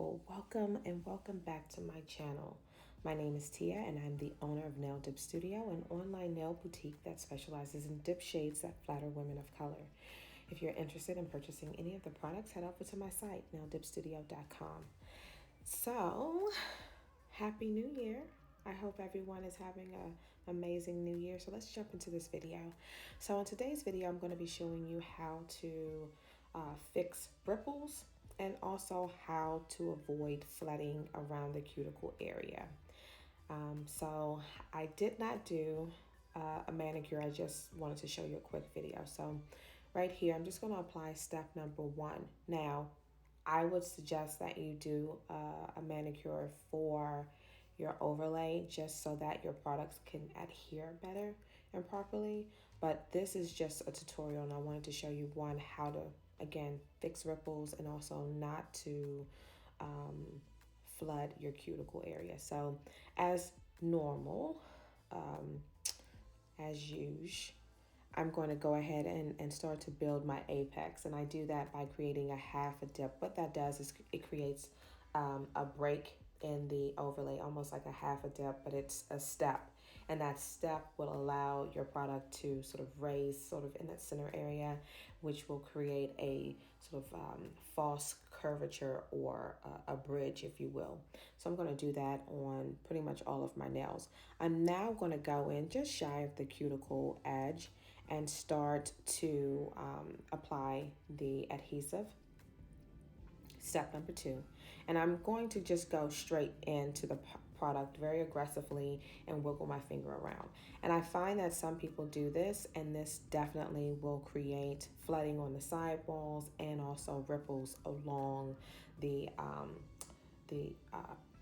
people, welcome and welcome back to my channel. My name is Tia and I'm the owner of Nail Dip Studio, an online nail boutique that specializes in dip shades that flatter women of color. If you're interested in purchasing any of the products, head over to my site, naildipstudio.com. So, Happy New Year. I hope everyone is having an amazing new year. So let's jump into this video. So in today's video, I'm going to be showing you how to fix ripples and also how to avoid flooding around the cuticle area. So I did not do a manicure. I just wanted to show you a quick video. So right here, I'm just going to apply step number 1. Now, I would suggest that you do a manicure for your overlay just so that your products can adhere better and properly. But this is just a tutorial and I wanted to show you how to, again, fix ripples and also not to flood your cuticle area. So as normal, as usual, I'm going to go ahead and start to build my apex. And I do that by creating a half a dip. What that does is it creates a break in the overlay, almost like a half a dip, but it's a step. And that step will allow your product to sort of raise sort of in that center area, which will create a sort of false curvature or a bridge, if you will. So I'm going to do that on pretty much all of my nails. I'm now going to go in just shy of the cuticle edge and start to apply the adhesive. Step number 2, and I'm going to just go straight into the product very aggressively and wiggle my finger around. And I find that some people do this, and this definitely will create flooding on the sidewalls and also ripples along the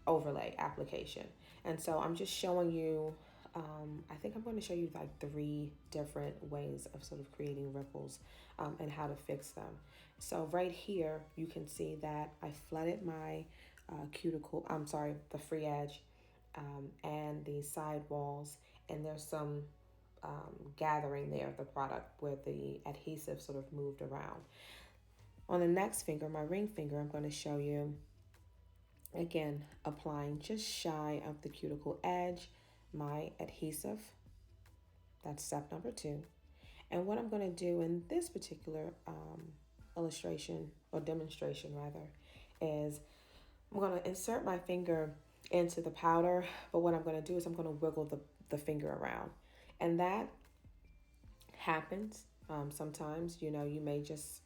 overlay application. And so I'm just showing you, I think I'm going to show you like 3 different ways of sort of creating ripples and how to fix them. So right here, you can see that I flooded my the free edge and the side walls, and there's some gathering there of the product where the adhesive sort of moved around. On the next finger, my ring finger, I'm going to show you, again, applying just shy of the cuticle edge, my adhesive. That's step number 2. And what I'm going to do in this particular illustration or demonstration rather is I'm going to insert my finger into the powder, but what I'm going to do is I'm going to wiggle the finger around. And that happens sometimes. You may just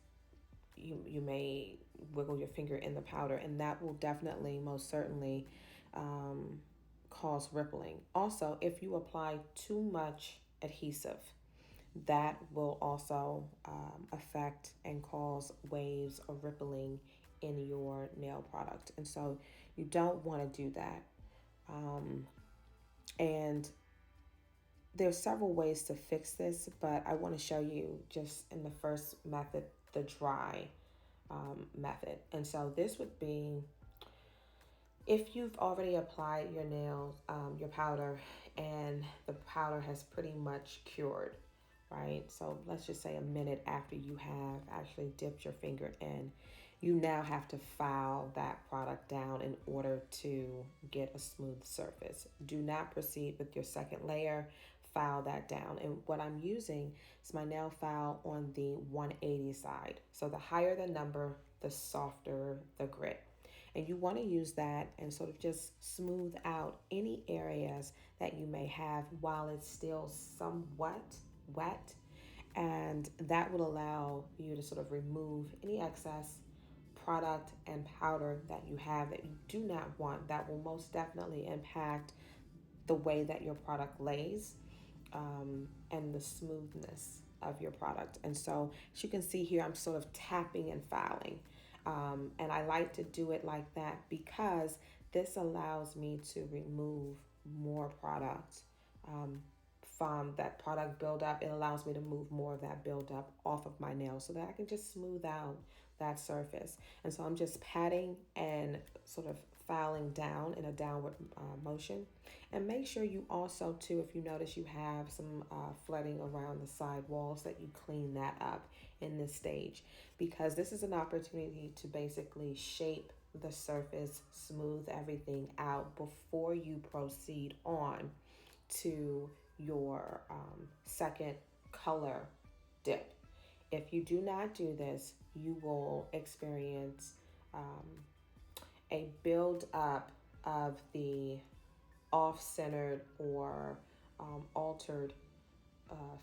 you may wiggle your finger in the powder, and that will definitely most certainly cause rippling. Also, if you apply too much adhesive, that will also affect and cause waves of rippling in your nail product. And so you don't want to do that. And there's several ways to fix this, but I want to show you just in the first method, the dry method. And so this would be, if you've already applied your nails, your powder, and the powder has pretty much cured, right? So let's just say a minute after you have actually dipped your finger in, you now have to file that product down in order to get a smooth surface. Do not proceed with your second layer. File that down. And what I'm using is my nail file on the 180 side. So the higher the number, the softer the grit. And you want to use that and sort of just smooth out any areas that you may have while it's still somewhat wet. And that will allow you to sort of remove any excess product and powder that you have that you do not want. That will most definitely impact the way that your product lays and the smoothness of your product. And so as you can see here, I'm sort of tapping and filing. And I like to do it like that because this allows me to remove more product from that product buildup. It allows me to move more of that buildup off of my nails so that I can just smooth out that surface. And so I'm just patting and sort of filing down in a downward motion. And make sure you also too, if you notice you have some flooding around the side walls, that you clean that up in this stage, because this is an opportunity to basically shape the surface, smooth everything out before you proceed on to your second color dip. If you do not do this, you will experience a build up of the off-centered or altered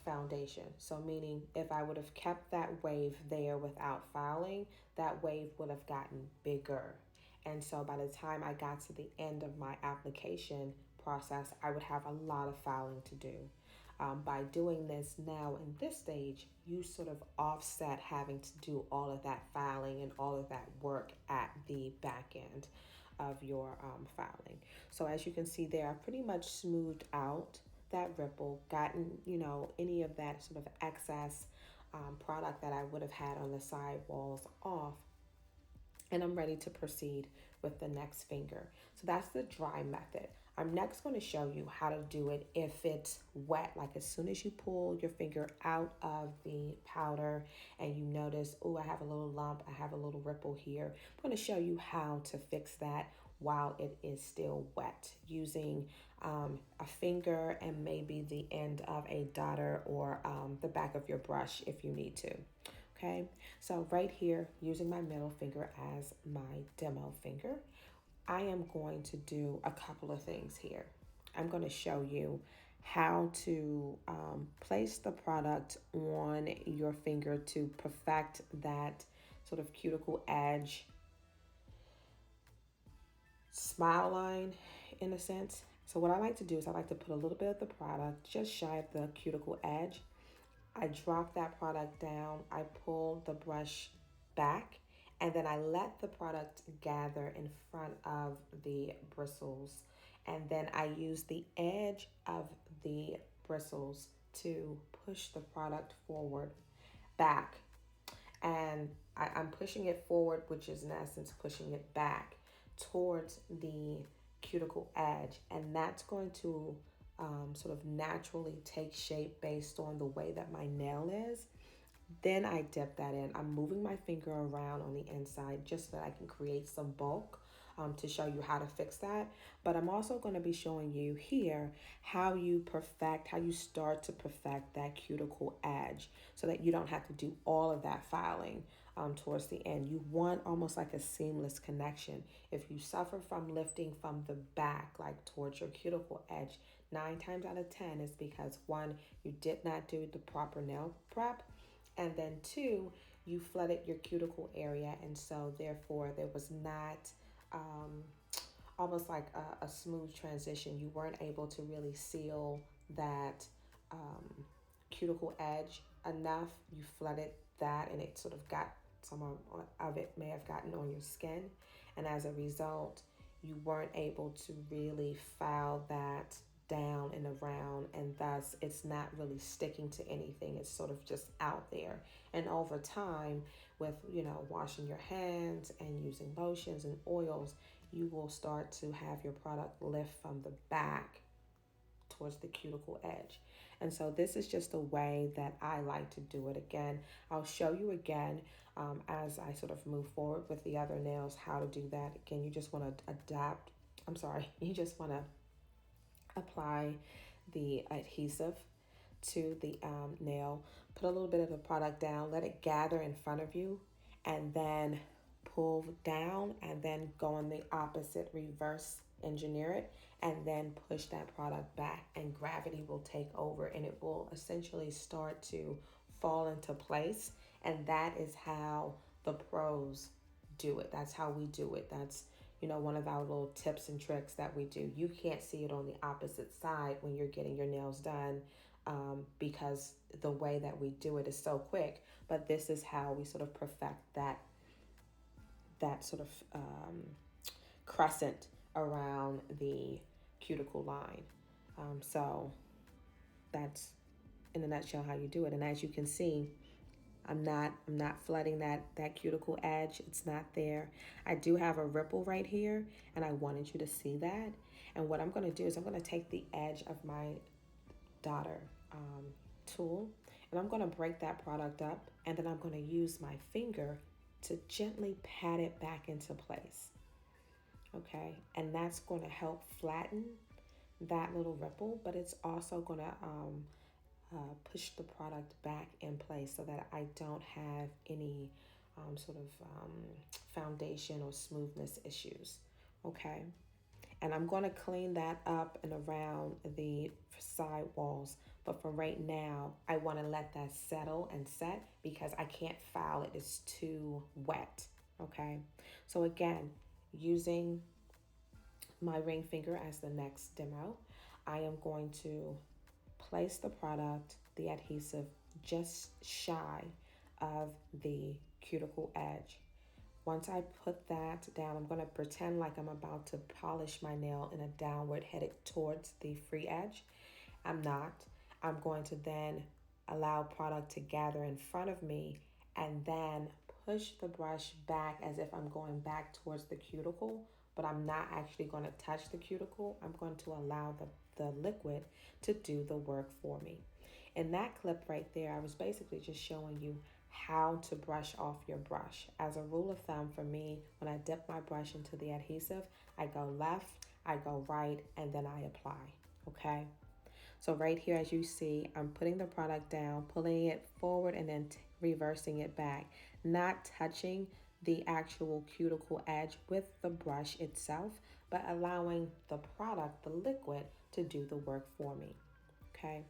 foundation. So meaning if I would have kept that wave there without filing, that wave would have gotten bigger. And so by the time I got to the end of my application process, I would have a lot of filing to do. By doing this now in this stage, you sort of offset having to do all of that filing and all of that work at the back end of your filing. So as you can see there, I pretty much smoothed out that ripple, gotten, any of that sort of excess product that I would have had on the side walls off. And I'm ready to proceed with the next finger. So that's the dry method. I'm next going to show you how to do it if it's wet, like as soon as you pull your finger out of the powder and you notice, oh, I have a little lump, I have a little ripple here. I'm going to show you how to fix that while it is still wet using a finger and maybe the end of a dotter or the back of your brush if you need to. Okay, so right here, using my middle finger as my demo finger, I am going to do a couple of things here. I'm going to show you how to place the product on your finger to perfect that sort of cuticle edge smile line in a sense. So what I like to do is I like to put a little bit of the product just shy of the cuticle edge. I drop that product down, I pull the brush back, and then I let the product gather in front of the bristles. And then I use the edge of the bristles to push the product forward, back. And I'm pushing it forward, which is in essence pushing it back towards the cuticle edge. And that's going to sort of naturally take shape based on the way that my nail is. Then I dip that in. I'm moving my finger around on the inside just so that I can create some bulk to show you how to fix that. But I'm also going to be showing you here how you start to perfect that cuticle edge so that you don't have to do all of that filing towards the end. You want almost like a seamless connection. If you suffer from lifting from the back, like towards your cuticle edge, 9 times out of 10 is because 1, you did not do the proper nail prep, and then 2, you flooded your cuticle area, and so therefore there was not almost like a smooth transition. You weren't able to really seal that cuticle edge enough. You flooded that and it sort of got, some of it may have gotten on your skin, and as a result you weren't able to really file that down and around, and thus it's not really sticking to anything. It's sort of just out there, and over time with washing your hands and using lotions and oils, you will start to have your product lift from the back towards the cuticle edge. And so this is just a way that I like to do it. Again, I'll show you again as I sort of move forward with the other nails how to do that. Again, you just want to you just want to apply the adhesive to the nail, put a little bit of the product down, let it gather in front of you, and then pull down, and then go in the opposite, reverse engineer it, and then push that product back, and gravity will take over and it will essentially start to fall into place. And that is how the pros do it. That's how we do it. That's one of our little tips and tricks that we do. You can't see it on the opposite side when you're getting your nails done because the way that we do it is so quick, but this is how we sort of perfect that sort of crescent around the cuticle line. So that's in a nutshell how you do it. And as you can see, I'm not flooding that cuticle edge. It's not there. I do have a ripple right here, and I wanted you to see that. And what I'm going to do is I'm going to take the edge of my daughter tool, and I'm going to break that product up, and then I'm going to use my finger to gently pat it back into place. okay? And that's going to help flatten that little ripple, but it's also going to push the product back in place so that I don't have any sort of foundation or smoothness issues, okay? And I'm going to clean that up and around the side walls. But for right now, I want to let that settle and set because I can't file it. It's too wet. Okay. So again, using my ring finger as the next demo, I am going to place the product, the adhesive, just shy of the cuticle edge. Once I put that down, I'm going to pretend like I'm about to polish my nail in a downward headed towards the free edge. I'm not. I'm going to then allow product to gather in front of me and then push the brush back as if I'm going back towards the cuticle, but I'm not actually going to touch the cuticle. I'm going to allow the liquid to do the work for me. In that clip right there, I was basically just showing you how to brush off your brush. As a rule of thumb for me, when I dip my brush into the adhesive, I go left, I go right, and then I apply, okay? So right here, as you see, I'm putting the product down, pulling it forward, and then reversing it back, not touching the actual cuticle edge with the brush itself, but allowing the product, the liquid, to do the work for me, okay?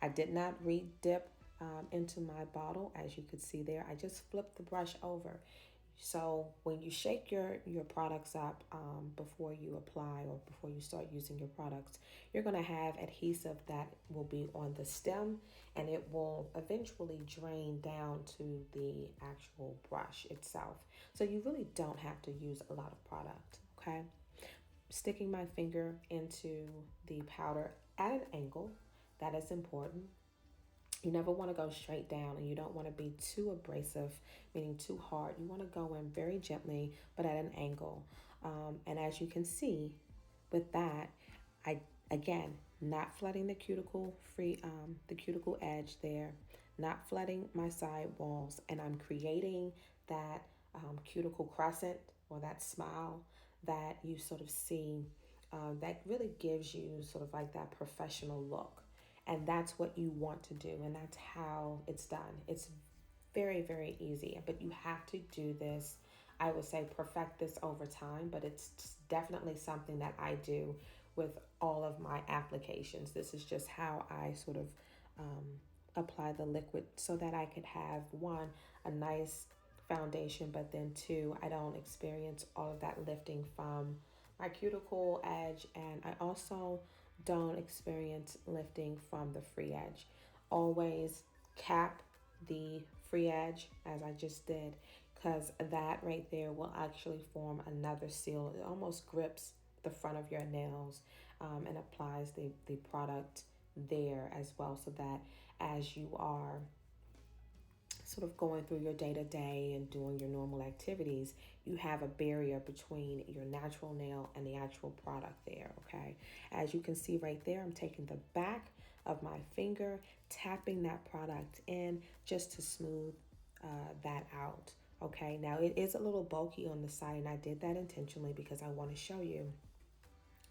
I did not re-dip into my bottle, as you could see there. I just flipped the brush over. So when you shake your products up before you apply or before you start using your products, you're going to have adhesive that will be on the stem and it will eventually drain down to the actual brush itself. So you really don't have to use a lot of product, okay? Sticking my finger into the powder at an angle, that is important. You never want to go straight down and you don't want to be too abrasive, meaning too hard. You want to go in very gently, but at an angle. And as you can see with that, I, again, not flooding the cuticle edge there, not flooding my side walls, and I'm creating that cuticle crescent or that smile that you sort of see that really gives you sort of like that professional look. And that's what you want to do, and that's how it's done. It's very, very easy, but you have to do this. I would say perfect this over time, but it's definitely something that I do with all of my applications. This is just how I sort of apply the liquid so that I could have one, a nice foundation, but then two, I don't experience all of that lifting from my cuticle edge, and I also don't experience lifting from the free edge. Always cap the free edge as I just did, because that right there will actually form another seal. It almost grips the front of your nails and applies the product there as well, so that as you are sort of going through your day to day and doing your normal activities, you have a barrier between your natural nail and the actual product there, okay? As you can see right there, I'm taking the back of my finger, tapping that product in just to smooth that out, okay? Now, it is a little bulky on the side, and I did that intentionally because I want to show you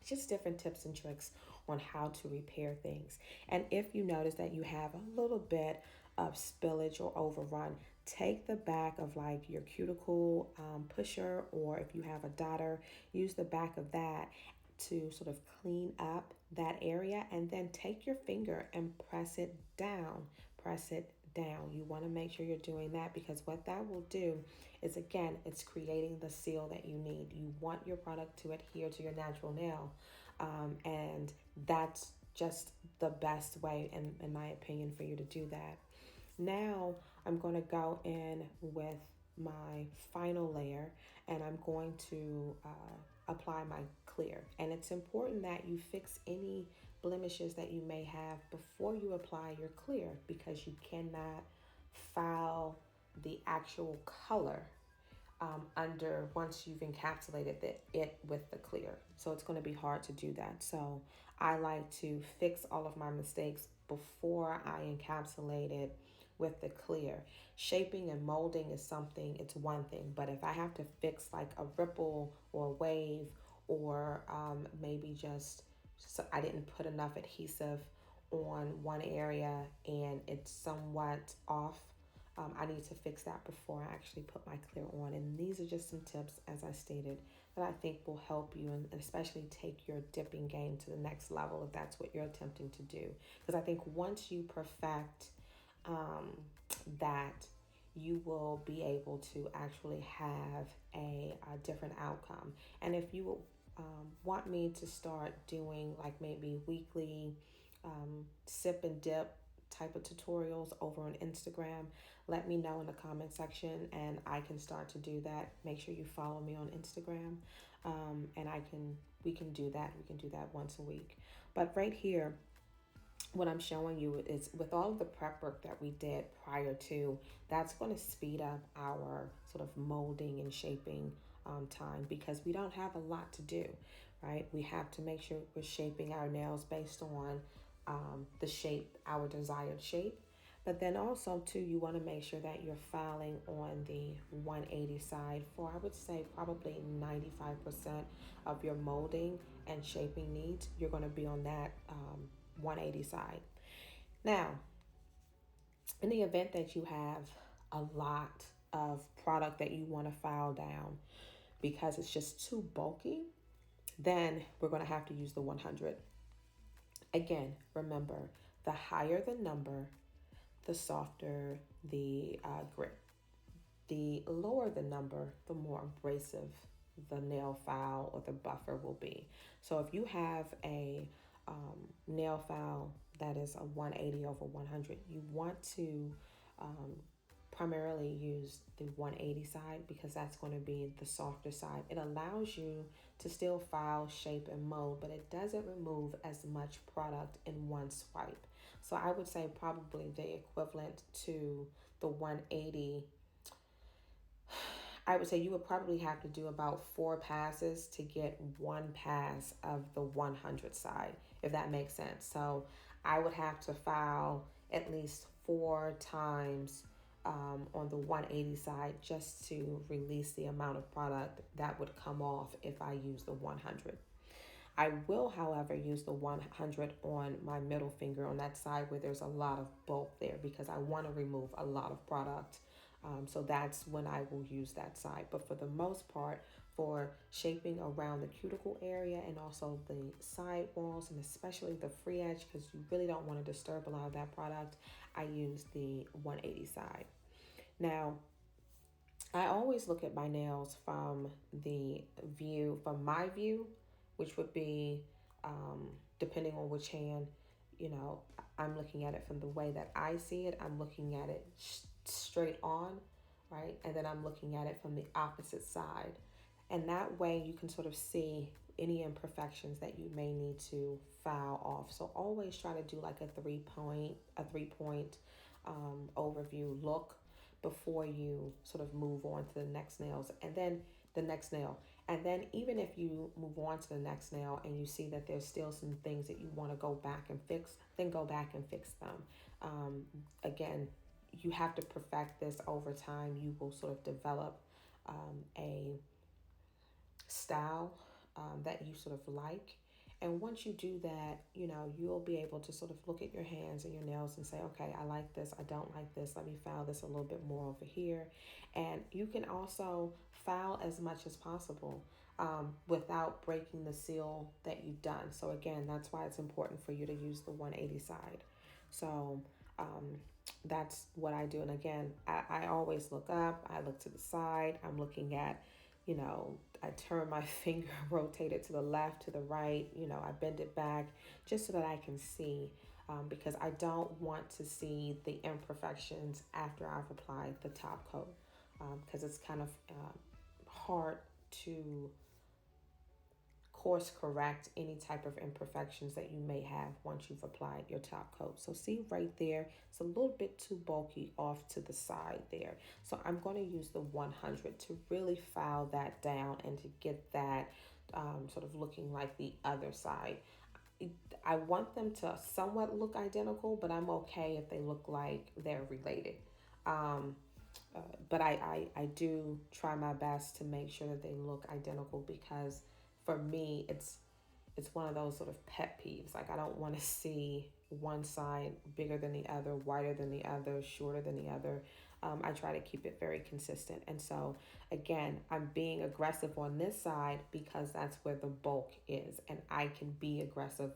just different tips and tricks on how to repair things. And if you notice that you have a little bit of spillage or overrun, take the back of like your cuticle pusher, or if you have a dotter, use the back of that to sort of clean up that area, and then take your finger and press it down. Press it down. You want to make sure you're doing that, because what that will do is, again, it's creating the seal that you need. You want your product to adhere to your natural nail, and that's just the best way, in my opinion, for you to do that. Now I'm going to go in with my final layer, and I'm going to apply my clear. And it's important that you fix any blemishes that you may have before you apply your clear, because you cannot foul the actual color under once you've encapsulated it with the clear. So it's going to be hard to do that. So I like to fix all of my mistakes before I encapsulate it with the clear. Shaping and molding is something, it's one thing, but if I have to fix like a ripple or a wave or maybe just so I didn't put enough adhesive on one area and it's somewhat off. I need to fix that before I actually put my clear on. And these are just some tips, as I stated, that I think will help you and especially take your dipping game to the next level if that's what you're attempting to do. Because I think once you perfect that, you will be able to actually have a different outcome. And if you want me to start doing like maybe weekly sip and dip type of tutorials over on Instagram, let me know in the comment section and I can start to do that. Make sure you follow me on Instagram, and we can do that. We can do that once a week. But right here, what I'm showing you is with all of the prep work that we did prior to, that's going to speed up our sort of molding and shaping time, because we don't have a lot to do, right? We have to make sure we're shaping our nails based on the shape, our desired shape. But then also too, you want to make sure that you're filing on the 180 side for, I would say, probably 95% of your molding and shaping needs. You're going to be on that 180 side. Now, in the event that you have a lot of product that you want to file down because it's just too bulky, then we're going to have to use the 100. Again, remember, the higher the number, the softer the grip. The lower the number, the more abrasive the nail file or the buffer will be. So if you have a nail file that is a 180 over 100, you want to primarily use the 180 side because that's going to be the softer side. It allows you to still file, shape, and mold, but it doesn't remove as much product in one swipe. So I would say probably the equivalent to the 180, I would say you would probably have to do about 4 passes to get one pass of the 100 side, if that makes sense. So I would have to file at least 4 times on the 180 side just to release the amount of product that would come off if I use the 100. I will, however, use the 100 on my middle finger on that side where there's a lot of bulk there because I want to remove a lot of product. So that's when I will use that side. But for the most part, for shaping around the cuticle area and also the side walls and especially the free edge, because you really don't want to disturb a lot of that product, I use the 180 side. Now, I always look at my nails from my view, which would be, depending on which hand, I'm looking at it from the way that I see it. I'm looking at it straight on, right? And then I'm looking at it from the opposite side. And that way you can sort of see any imperfections that you may need to file off. So always try to do like a three-point overview look before you sort of move on to the next nails and then the next nail. And then even if you move on to the next nail and you see that there's still some things that you want to go back and fix, then go back and fix them. Again, you have to perfect this over time. You will sort of develop a style that you sort of like. And once you do that, you'll be able to sort of look at your hands and your nails and say, okay, I like this, I don't like this, let me file this a little bit more over here. And you can also file as much as possible without breaking the seal that you've done. So again, that's why it's important for you to use the 180 side. So that's what I do. And again, I always look up, I look to the side, I'm looking at, I turn my finger, rotate it to the left, to the right, I bend it back just so that I can see, because I don't want to see the imperfections after I've applied the top coat, because it's kind of hard to course correct any type of imperfections that you may have once you've applied your top coat. So see right there, it's a little bit too bulky off to the side there. So I'm going to use the 100 to really file that down and to get that sort of looking like the other side. I want them to somewhat look identical, but I'm okay if they look like they're related. But I do try my best to make sure that they look identical, because for me, it's one of those sort of pet peeves. Like I don't want to see one side bigger than the other, wider than the other, shorter than the other. I try to keep it very consistent. And so again, I'm being aggressive on this side because that's where the bulk is. And I can be aggressive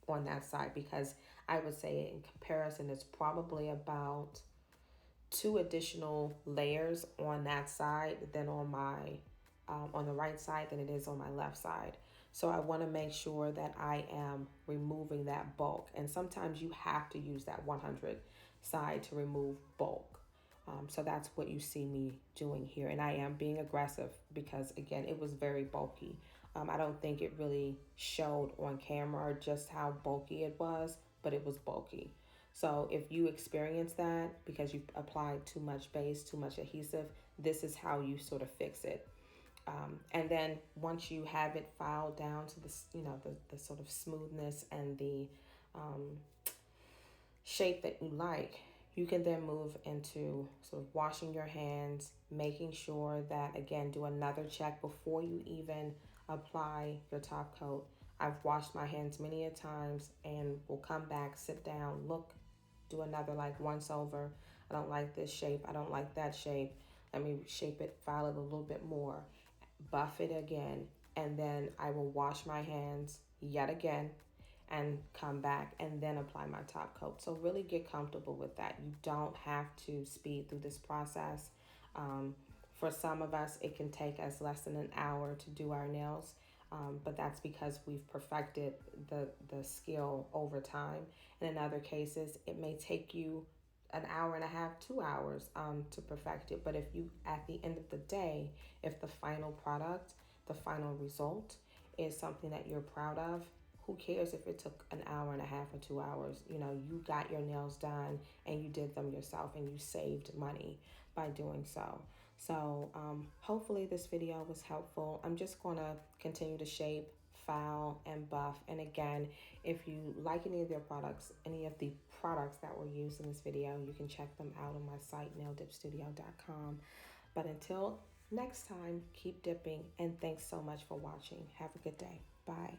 on that side because I would say in comparison, it's probably about 2 additional layers on that side than on my on the right side than it is on my left side. So I want to make sure that I am removing that bulk. And sometimes you have to use that 100 side to remove bulk. So that's what you see me doing here. And I am being aggressive because, again, it was very bulky. I don't think it really showed on camera just how bulky it was, but it was bulky. So if you experience that because you've applied too much base, too much adhesive, this is how you sort of fix it. And then once you have it filed down to the sort of smoothness and the shape that you like, you can then move into sort of washing your hands, making sure that, again, do another check before you even apply your top coat. I've washed my hands many a times and will come back, sit down, look, do another like once over. I don't like this shape. I don't like that shape. Let me shape it, file it a little bit more, buff it again, and then I will wash my hands yet again and come back and then apply my top coat. So really get comfortable with that. You don't have to speed through this process. For some of us, it can take us less than an hour to do our nails. But that's because we've perfected the skill over time. And in other cases, it may take you an hour and a half, 2 hours to perfect it. But if you, at the end of the day, if the final product, the final result is something that you're proud of, who cares if it took an hour and a half or 2 hours? You know, you got your nails done and you did them yourself and you saved money by doing so. So hopefully this video was helpful. I'm just going to continue to shape, file, and buff. And again, if you like any of their products, any of the products that were used in this video, you can check them out on my site, naildipstudio.com. But until next time, keep dipping, and thanks so much for watching. Have a good day. Bye.